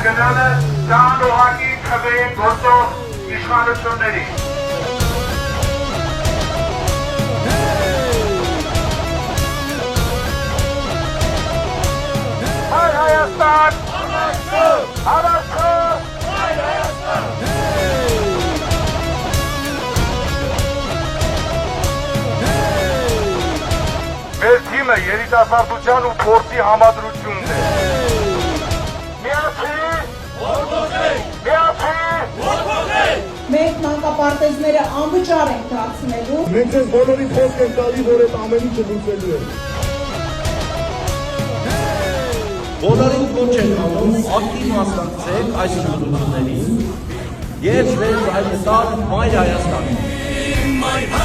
գնալը դանդոհակի քվեին գործող իշխանությունների։ Հայ Հայաստան! Հավաքո! Հայ Հայաստան! Մեր թիմը երիտասարդության ու փորձի համադրությունն է։ Մենք մանկապարտեզները անվճար ենք դարձնելու։ Մենք ձեզ բոլորի խոսք ենք տալի, որ այդ ամեն ինչը լուծելու է։ Բոլորին կոչ ենք անում ակտիվ մասնակցեք այս ընտրություններին և ձեր հայտարարել Հայ Հայաստանին։